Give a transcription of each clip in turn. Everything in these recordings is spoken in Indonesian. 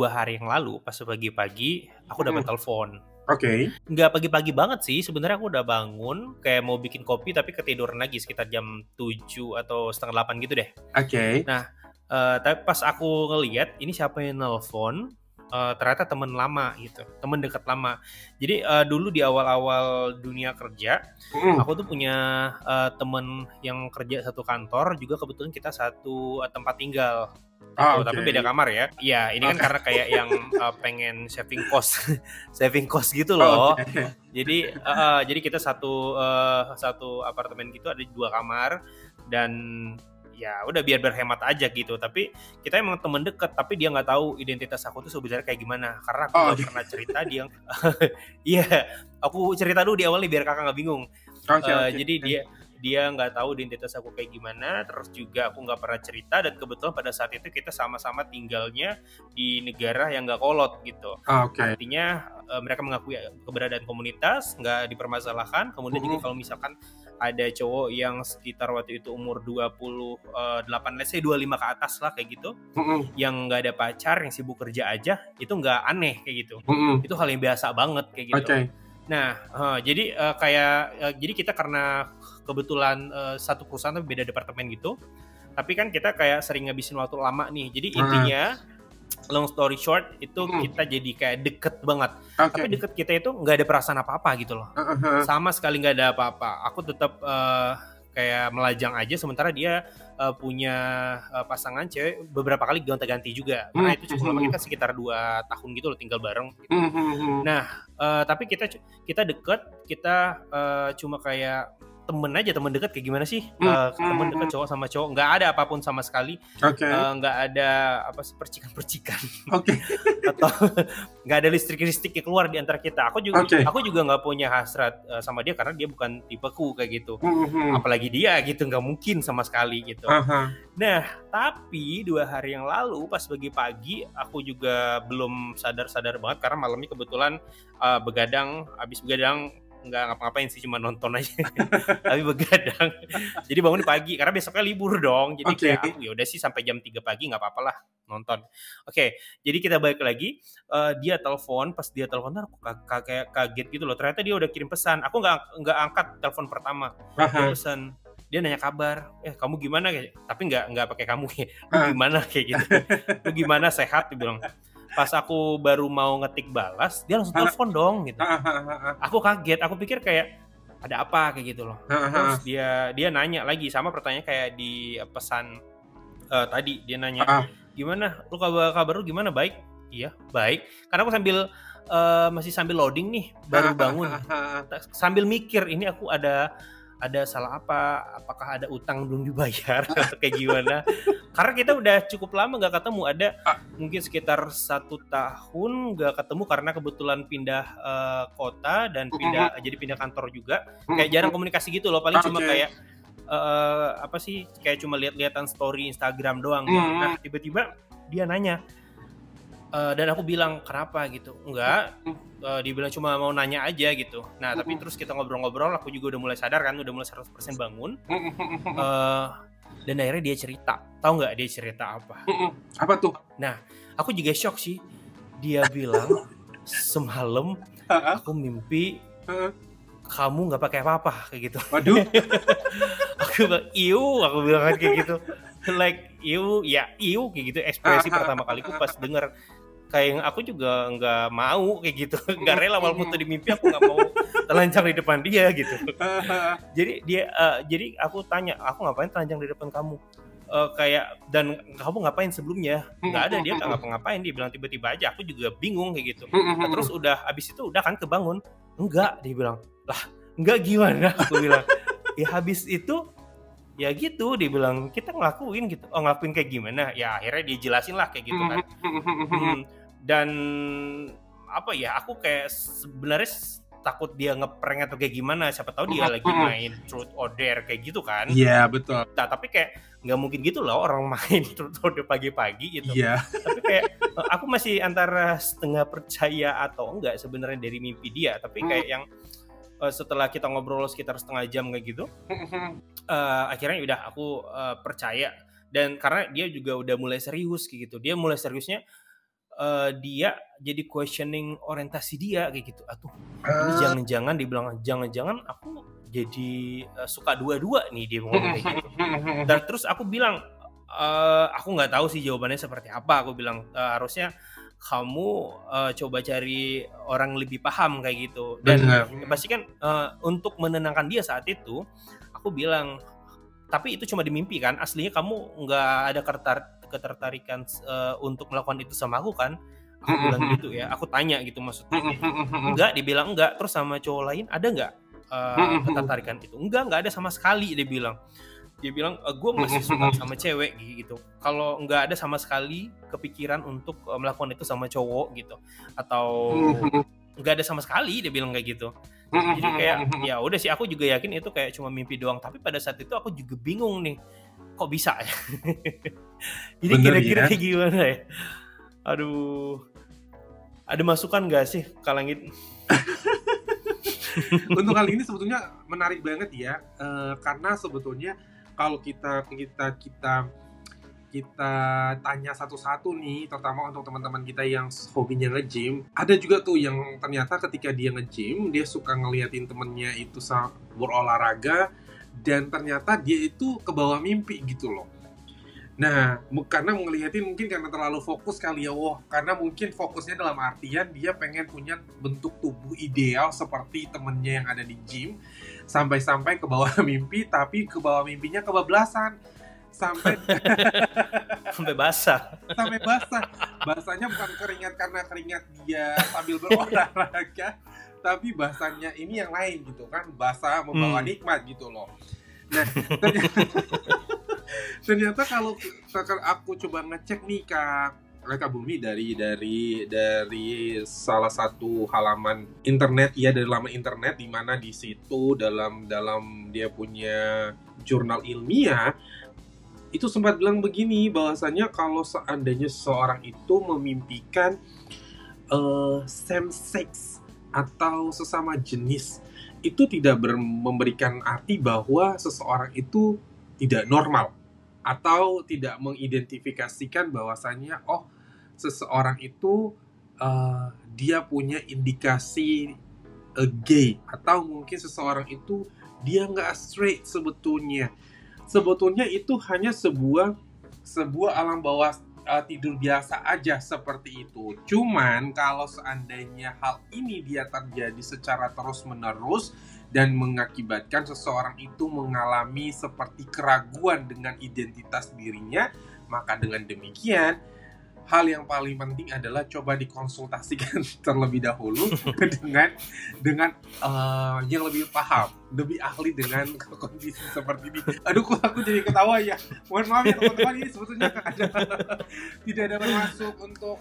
2 hari yang lalu pas pagi-pagi aku dapat Mhm. telepon. Oke. Nggak pagi-pagi banget sih, sebenarnya aku udah bangun kayak mau bikin kopi tapi ketiduran lagi sekitar jam 7 atau setengah 8 gitu deh. Oke. Nah, tapi pas aku ngelihat ini siapa yang nelpon, ternyata temen lama gitu, temen dekat lama. Jadi, dulu di awal-awal dunia kerja, Mhm. aku tuh punya, temen yang kerja satu kantor, juga kebetulan kita satu, tempat tinggal, gitu, tapi beda Oke. kamar ya. Iya, ini kan Oke. karena kayak yang, pengen saving cost saving cost gitu Oke. loh. Jadi kita satu apartemen gitu ada 2 kamar dan ya udah biar berhemat aja gitu. Tapi kita emang temen deket, tapi dia nggak tahu identitas aku tuh sebenarnya kayak gimana, karena aku Oh, nggak oke. pernah cerita dia. Iya, aku cerita dulu di awal nih biar Kakak nggak bingung. Oke oke Jadi oke. dia nggak tahu identitas aku kayak gimana, terus juga aku nggak pernah cerita dan kebetulan pada saat itu kita sama-sama tinggalnya di negara yang nggak kolot gitu. Oke. Artinya mereka mengakui keberadaan komunitas, nggak dipermasalahkan. Kemudian juga Mhm. kalau misalkan ada cowok yang sekitar waktu itu umur 28, let's say 25 ke atas lah kayak gitu, Mhm. yang nggak ada pacar, yang sibuk kerja aja, itu nggak aneh kayak gitu. Mhm. Itu hal yang biasa banget kayak gitu. Oke. Nah, jadi jadi kita karena kebetulan satu perusahaan tapi beda departemen gitu, tapi kan kita kayak sering ngabisin waktu lama nih. Jadi Heeh. intinya long story short itu Mhm. kita jadi kayak deket banget. Tapi Oke. deket kita itu nggak ada perasaan apa-apa gitu loh. Heeh heeh. Sama sekali nggak ada apa-apa. Aku tetap kayak melajang aja sementara dia punya pasangan cewek beberapa kali gonta-ganti juga. Karena Mhm itu cukup lama, mhm. kita sekitar 2 tahun gitu loh tinggal bareng gitu. Mhm mhm. Nah, tapi kita deket, kita cuma kayak temen aja, temen deket kayak gimana sih? Mhm Temen deket mhm. cowok sama cowok, nggak ada apapun sama sekali, Oke. nggak ada apa sih percikan-percikan Oke. atau nggak ada listrik-listrik yang keluar di antara kita. Oke. Aku juga nggak punya hasrat sama dia karena dia bukan tipeku kayak gitu. Mhm mhm. Apalagi dia gitu, nggak mungkin sama sekali gitu. Ah hah. Nah, tapi 2 hari yang lalu pas pagi-pagi aku juga belum sadar-sadar banget karena malamnya kebetulan habis begadang nggak ngapa-ngapain sih, cuma nonton aja. Tapi begadang. Jadi bangun pagi karena besoknya libur dong. Jadi Oke. kayak aku ya udah sih sampai jam 3 pagi nggak apa-apa lah nonton. Oke, jadi kita balik lagi, dia telepon, pas dia telepon tuh aku kayak kaget gitu loh. Ternyata dia udah kirim pesan. Aku nggak angkat telepon pertama. Ah Dia hah. pesan, dia nanya kabar, kamu gimana?" Tapi nggak pakai kamu ya, "Lu Heeh. gimana?" Kayak gitu. "Lu gimana, sehat?" Dia bilang. Pas aku baru mau ngetik balas, dia langsung Heeh. telepon dong gitu. Heeh heeh heeh. Aku kaget, aku pikir kayak ada apa kayak gitu loh. Heeh heeh. Terus dia nanya lagi sama pertanyaan kayak di pesan tadi. Dia nanya, Heeh. "Gimana? Lu kabar lu gimana? Baik?" "Iya, baik." Karena aku masih sambil loading nih, baru Heeh heeh bangun. heeh heeh. Sambil mikir, ini aku ada salah apa? Apakah ada utang belum dibayar atau kayak gimana? Karena kita udah cukup lama nggak ketemu, ada Ah. mungkin sekitar 1 tahun nggak ketemu karena kebetulan pindah kota dan Mhm jadi pindah kantor juga. mhm Kayak jarang mhm. komunikasi gitu loh, paling cuma Oke. kayak apa sih, kayak cuma lihat-lihatan story Instagram doang gitu. Nah, Mhm. tiba-tiba dia nanya, dan aku bilang, "Kenapa?" gitu. "Enggak," Mhm dia bilang, "cuma mau nanya aja," gitu. Nah, tapi mhm. terus kita ngobrol-ngobrol, aku juga udah mulai sadar kan, udah mulai 100% bangun, Mhm mhm mhm. eee, dan akhirnya dia cerita. Tahu nggak dia cerita apa? Mhm. Apa tuh? Nah, aku juga shock sih. Dia bilang, "Semalam Heeh aku mimpi heeh. kamu nggak pakai apa-apa," kayak gitu. Waduh. Aku bilang, "Iu," aku bilang kan kayak gitu. Like, "Iu," ya iu kayak gitu Heeh ekspresi heeh pertama kaliku pas heeh. denger. Kayak aku juga nggak mau kayak gitu, nggak Mhm rela walaupun mhm. tuh di mimpi aku nggak mau telanjang di depan dia gitu. Heeh heeh. Jadi aku tanya, "Aku ngapain telanjang di depan kamu?" Kayak, "Dan kamu ngapain sebelumnya?" "Nggak Mhm ada," dia mhm nggak mhm. ngapa-ngapain, dia bilang tiba-tiba aja, aku juga bingung kayak gitu. Mhm Nah terus mhm. habis itu udah kan kebangun, "Enggak," dia bilang. "Lah, enggak gimana?" Aku bilang. "Ya habis itu, ya gitu," dia bilang, "kita ngelakuin gitu." "Oh ngelakuin kayak gimana?" Ya akhirnya dia jelasin lah kayak gitu Mhm kan. mhm mhm mhm. Dan apa ya, aku kayak sebenarnya takut dia ngeprank atau kayak gimana, siapa tahu dia Mhm lagi mhm. main truth or dare kayak gitu kan. Iya, betul. Nah, tapi kayak nggak mungkin gitu loh orang main truth or dare pagi-pagi gitu. Iya. Tapi kayak aku masih antara setengah percaya atau enggak sebenarnya dari mimpi dia, tapi Mhm kayak yang setelah kita ngobrol sekitar setengah jam kayak gitu, mhm. akhirnya udah aku percaya. Dan karena dia juga udah mulai serius kayak gitu, dia mulai seriusnya dia jadi questioning orientasi dia kayak gitu. Ini Ah. jangan-jangan dibilang jangan-jangan aku jadi suka dua-dua nih, dia ngomong kayak gitu. Dan terus aku bilang aku nggak tahu sih jawabannya seperti apa. Aku bilang harusnya kamu coba cari orang lebih paham kayak gitu. Dan Benar. pasti kan untuk menenangkan dia saat itu, aku bilang, tapi itu cuma di mimpi kan, aslinya kamu nggak ada ketertarikan untuk melakukan itu sama aku kan? Aku bilang gitu ya, aku tanya gitu maksudnya. Enggak, dibilang enggak. Terus sama cowok lain ada nggak ketertarikan itu? Enggak ada sama sekali, dia bilang. Dia bilang gue masih suka sama cewek gitu. Kalau nggak ada sama sekali kepikiran untuk melakukan itu sama cowok gitu, atau nggak ada sama sekali, dia bilang kayak gitu. Jadi kayak ya udah sih, aku juga yakin itu kayak cuma mimpi doang. Tapi pada saat itu aku juga bingung nih, kok bisa ya? Jadi Bener kira-kira ya. kayak gimana ya? Aduh, ada masukan nggak sih Kak Langit? Untuk kali ini sebetulnya menarik banget ya, karena sebetulnya kalau kita tanya satu-satu nih, terutama untuk teman-teman kita yang hobinya nge-gym, ada juga tuh yang ternyata ketika dia nge-gym, dia suka ngeliatin temennya itu berolahraga, dan ternyata dia itu ke bawah mimpi gitu loh. Nah, karena ngeliatin mungkin karena terlalu fokus kali ya, karena mungkin fokusnya dalam artian dia pengen punya bentuk tubuh ideal seperti temennya yang ada di gym, sampai-sampai ke bawah mimpi, tapi ke bawah mimpinya kebablasan. Sampai basah. Basahnya bukan keringat karena keringat dia sambil berolahraga, tapi basahnya ini yang lain gitu kan, basah membawa nikmat gitu loh. Nah, ternyata kalau aku coba ngecek nih Kak Bumi dari salah satu halaman internet ya, dari laman internet di mana di situ dalam dia punya jurnal ilmiah itu sempat bilang begini, bahwasanya kalau seandainya seseorang itu memimpikan same sex atau sesama jenis, itu tidak memberikan arti bahwa seseorang itu tidak normal, atau tidak mengidentifikasikan bahwasanya seseorang itu dia punya indikasi gay, atau mungkin seseorang itu dia nggak straight. Sebetulnya itu hanya sebuah alam bawah tidur biasa aja seperti itu. Cuman kalau seandainya hal ini dia terjadi secara terus-menerus dan mengakibatkan seseorang itu mengalami seperti keraguan dengan identitas dirinya, maka dengan demikian hal yang paling penting adalah coba dikonsultasikan terlebih dahulu dengan yang lebih paham, lebih ahli dengan kondisi seperti ini. Aduh, aku jadi ketawa ya. Mohon maaf ya teman-teman, ini sebetulnya tidak ada bermaksud untuk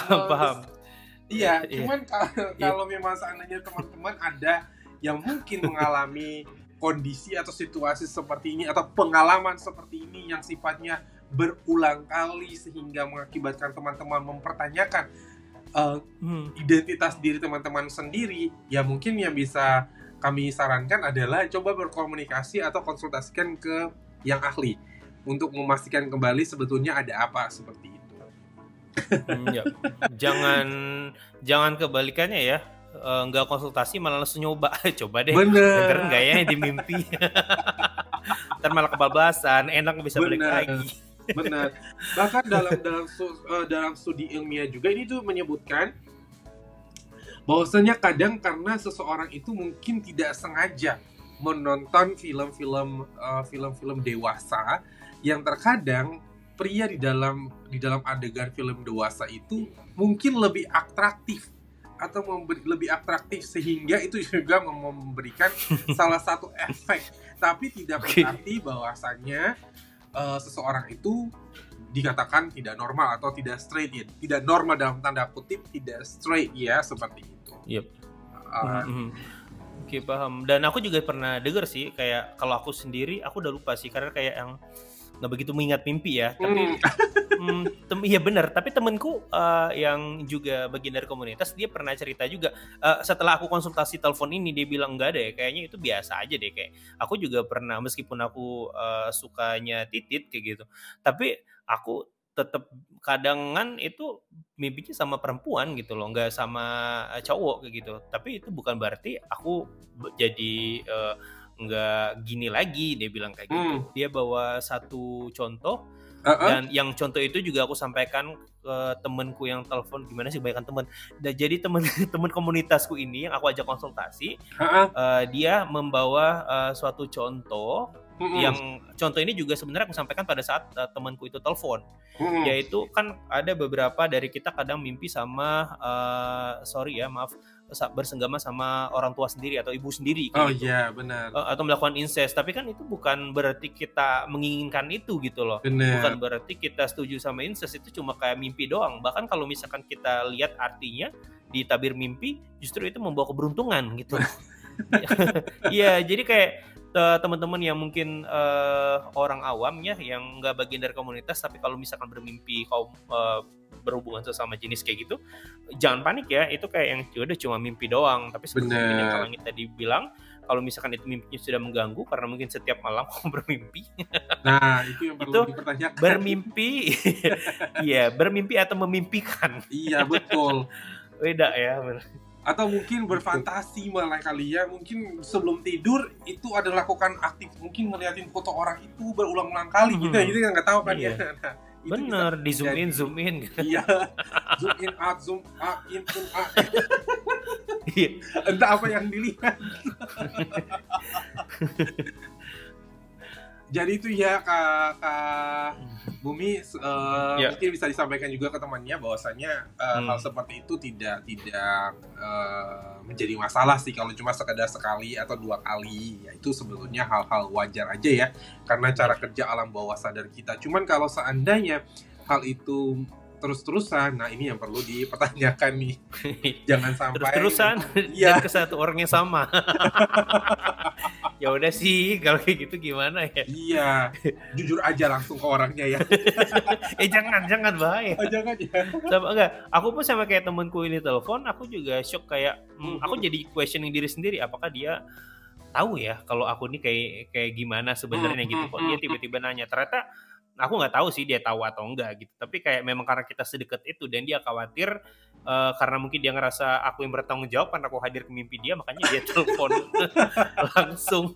paham. Iya, cuman kalau memang seandainya teman-teman ada yang mungkin mengalami kondisi atau situasi seperti ini, atau pengalaman seperti ini yang sifatnya berulang kali sehingga mengakibatkan teman-teman mempertanyakan identitas diri teman-teman sendiri, ya mungkin yang bisa kami sarankan adalah coba berkomunikasi atau konsultasikan ke yang ahli untuk memastikan kembali sebetulnya ada apa seperti itu. Ya. Jangan kebalikannya ya, nggak konsultasi malah langsung nyoba. Coba deh, bener nggak ya di mimpi. Ntar malah kebablasan, enak bisa balik lagi. Benar. Bahkan dalam studi ilmiah juga ini tuh menyebutkan bahwasanya kadang karena seseorang itu mungkin tidak sengaja menonton film-film dewasa, yang terkadang pria di dalam adegan film dewasa itu mungkin lebih atraktif sehingga itu juga memberikan salah satu efek, tapi tidak berarti bahwasanya seseorang itu dikatakan tidak normal atau tidak straight ya. Tidak normal dalam tanda kutip, tidak straight ya, seperti itu. Yep. Oke, paham. Dan aku juga pernah dengar sih, kayak kalau aku sendiri aku udah lupa sih karena kayak yang nggak begitu mengingat mimpi ya. Tapi iya benar. Tapi temenku yang juga bagian dari komunitas, dia pernah cerita juga. Setelah aku konsultasi telepon ini, dia bilang enggak deh, kayaknya itu biasa aja deh. Kayak aku juga pernah, meskipun aku sukanya titit kayak gitu, tapi aku tetap kadangan itu mimpinya sama perempuan gitu loh, nggak sama cowok kayak gitu. Tapi itu bukan berarti aku jadi nggak gini lagi, dia bilang kayak gitu. Dia bawa satu contoh dan yang contoh itu juga aku sampaikan ke temenku yang telepon, gimana sih bayangkan temen. Dan jadi temen komunitasku ini yang aku ajak konsultasi, dia membawa suatu contoh yang contoh ini juga sebenarnya aku sampaikan pada saat temanku itu telepon, yaitu kan ada beberapa dari kita kadang mimpi sama bersenggama sama orang tua sendiri atau ibu sendiri gitu. Iya, benar. Atau melakukan incest, tapi kan itu bukan berarti kita menginginkan itu gitu loh. Bener. Bukan berarti kita setuju sama incest, itu cuma kayak mimpi doang. Bahkan kalau misalkan kita lihat artinya di tabir mimpi, justru itu membawa keberuntungan gitu. Iya, jadi kayak teman-teman yang mungkin orang awam ya, yang nggak bagian dari komunitas, tapi kalau misalkan bermimpi berhubungan sesama jenis kayak gitu, jangan panik ya, itu kayak yang udah cuma mimpi doang. Tapi seperti yang kalau kita dibilang, kalau misalkan itu mimpinya sudah mengganggu karena mungkin setiap malam kamu bermimpi. Nah, itu yang perlu dipertanyakan. Bermimpi, iya, bermimpi atau memimpikan. Iya, betul. Beda ya, benar. Atau mungkin berfantasi malah kali ya, mungkin sebelum tidur itu ada lakukan aktif, mungkin ngeliatin foto orang itu berulang-ulang kali gitu ya, nggak tahu kan ya. Nah, bener, di zoom in gitu. Iya, zoom in out. Entah apa yang dilihat. Jadi itu ya Kak Bumi, mungkin bisa disampaikan juga ke temannya bahwasanya hal seperti itu tidak menjadi masalah sih kalau cuma sekedar sekali atau 2 kali. Ya itu sebetulnya hal-hal wajar aja ya, karena cara kerja alam bawah sadar kita. Cuman kalau seandainya hal itu terus-terusan, nah ini yang perlu dipertanyakan nih. Jangan sampai terus-terusan dan ke satu orang yang sama. Ya udah sih, kalau kayak gitu gimana ya? Iya, jujur aja langsung ke orangnya ya. Jangan bahaya. Jangan ya. Enggak, aku pun sama kayak temanku ini telepon, aku juga shock kayak aku jadi questioning diri sendiri, apakah dia tahu ya kalau aku nih kayak gimana sebenarnya gitu. Kok dia tiba-tiba nanya, ternyata aku nggak tahu sih dia tahu atau enggak gitu. Tapi kayak memang karena kita sedekat itu dan dia khawatir karena mungkin dia ngerasa aku yang bertanggung jawab karena aku hadir ke mimpi dia, makanya dia telepon langsung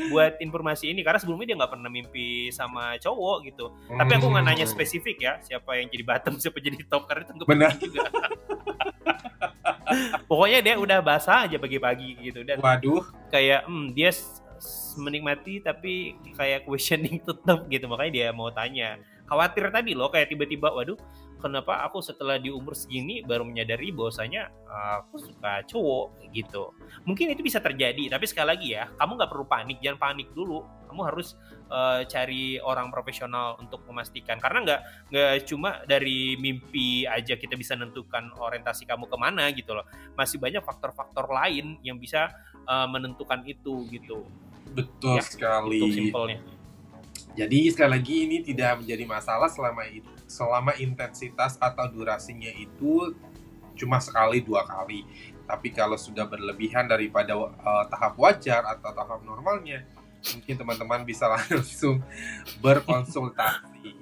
buat informasi ini. Karena sebelumnya dia nggak pernah mimpi sama cowok gitu. Tapi aku nggak nanya spesifik ya, siapa yang jadi bottom, siapa jadi top, karena itu nggak penting juga. Pokoknya dia udah basah aja pagi-pagi gitu, dan kayak dia menikmati tapi kayak questioning tetap gitu, makanya dia mau tanya. Khawatir tadi loh, kayak tiba-tiba waduh, kenapa aku setelah di umur segini baru menyadari bahwasanya aku suka cowok gitu. Mungkin itu bisa terjadi, tapi sekali lagi ya, kamu nggak perlu panik, jangan panik dulu. Kamu harus cari orang profesional untuk memastikan, karena nggak cuma dari mimpi aja kita bisa menentukan orientasi kamu kemana gitu loh. Masih banyak faktor-faktor lain yang bisa menentukan itu gitu. Betul ya, sekali. Itu simpelnya. Jadi sekali lagi ini tidak menjadi masalah selama intensitas atau durasinya itu cuma sekali 2 kali. Tapi kalau sudah berlebihan daripada tahap wajar atau tahap normalnya, mungkin teman-teman bisa langsung berkonsultasi.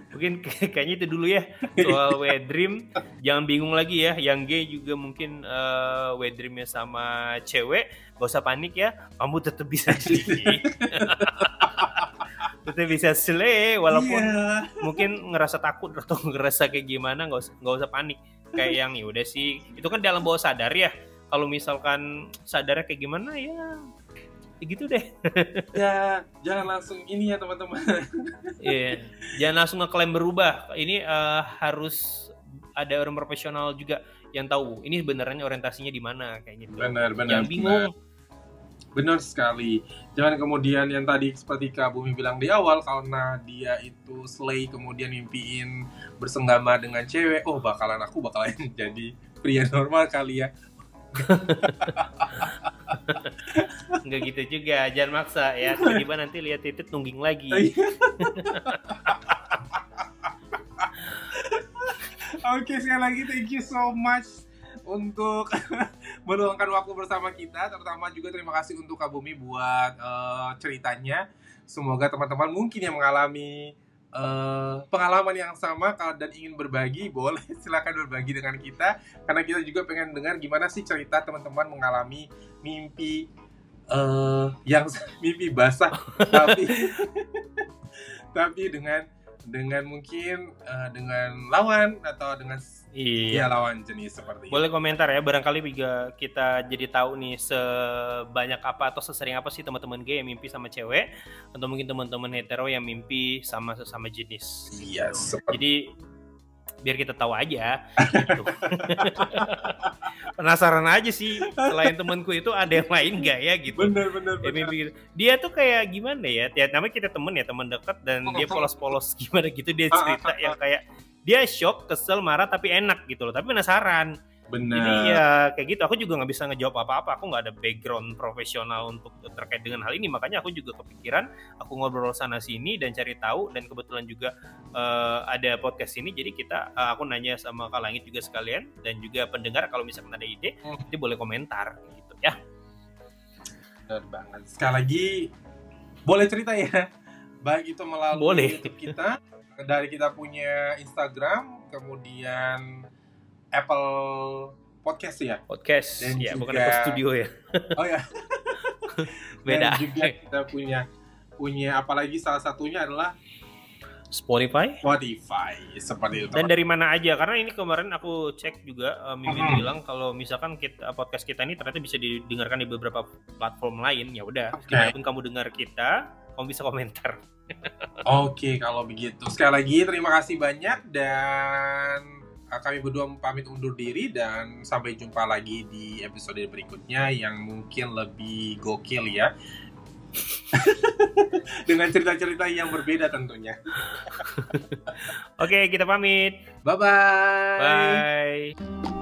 Mungkin kayaknya itu dulu ya soal wet dream. Jangan bingung lagi ya, yang gay juga mungkin wet dreamnya sama cewek, gak usah panik ya, kamu tetap bisa tetap bisa slay walaupun mungkin ngerasa takut atau ngerasa kayak gimana, gak usah panik. Kayak yang ya udah sih, itu kan dalam bawah sadar ya. Kalau misalkan sadarnya kayak gimana ya gitu deh. Ya, jangan langsung ini ya teman-teman. Iya, jangan langsung ngeklaim berubah. Ini harus ada orang profesional juga yang tahu ini sebenarnya orientasinya di mana kayak gitu. Benar. Jangan bingung. Benar sekali. Jangan kemudian yang tadi seperti Kak Bumi bilang di awal, karena dia itu slay kemudian mimpiin bersenggama dengan cewek, aku bakalan jadi pria normal kali ya. Enggak gitu juga, jangan maksa ya. Tiba-tiba nanti lihat titik nungging lagi. Oke, sekali lagi thank you so much untuk meluangkan waktu bersama kita. Terutama juga terima kasih untuk Kak Bumi buat ceritanya. Semoga teman-teman mungkin yang mengalami pengalaman yang sama dan ingin berbagi, boleh silakan berbagi dengan kita, karena kita juga pengen dengar gimana sih cerita teman-teman mengalami mimpi yang mimpi basah tapi dengan mungkin dengan lawan atau dengan lawan jenis seperti boleh itu. komentar ya, barangkali juga kita jadi tahu nih sebanyak apa atau sesering apa sih teman-teman gay yang mimpi sama cewek, atau mungkin teman-teman hetero yang mimpi sama sesama jenis. Iya, jadi biar kita tahu aja gitu. Penasaran aja sih, selain temanku itu ada yang lain gak ya gitu. Bener. Gitu. Dia tuh kayak gimana ya, namanya kita temen dekat, dan dia polos-polos gimana gitu, dia cerita yang kayak dia shock, kesel, marah, tapi enak gitu loh, tapi penasaran. Bener. Jadi ya kayak gitu, aku juga nggak bisa ngejawab apa-apa, aku nggak ada background profesional untuk terkait dengan hal ini, makanya aku juga kepikiran, aku ngobrol sana sini dan cari tahu, dan kebetulan juga ada podcast ini, jadi aku nanya sama Kak Langit juga sekalian, dan juga pendengar kalau misalkan ada ide, nanti boleh komentar gitu ya. Benar banget. Sekali lagi boleh cerita ya, baik itu melalui YouTube kita, dari kita punya Instagram, kemudian Apple Podcast ya. Podcast, dan ya juga, bukan Apple Studio ya. Oh ya. Beda. Dan juga kita punya apalagi salah satunya adalah Spotify seperti itu. Dan dari mana aja, karena ini kemarin aku cek juga, Mimin bilang kalau misalkan podcast kita ini ternyata bisa didengarkan di beberapa platform lain. Ya udah, dimanapun kamu dengar kita, kamu bisa komentar. Oke, kalau begitu sekali lagi terima kasih banyak, dan kami berdua pamit undur diri, dan sampai jumpa lagi di episode berikutnya yang mungkin lebih gokil ya. Dengan cerita-cerita yang berbeda tentunya. Oke, kita pamit. Bye-bye. Bye.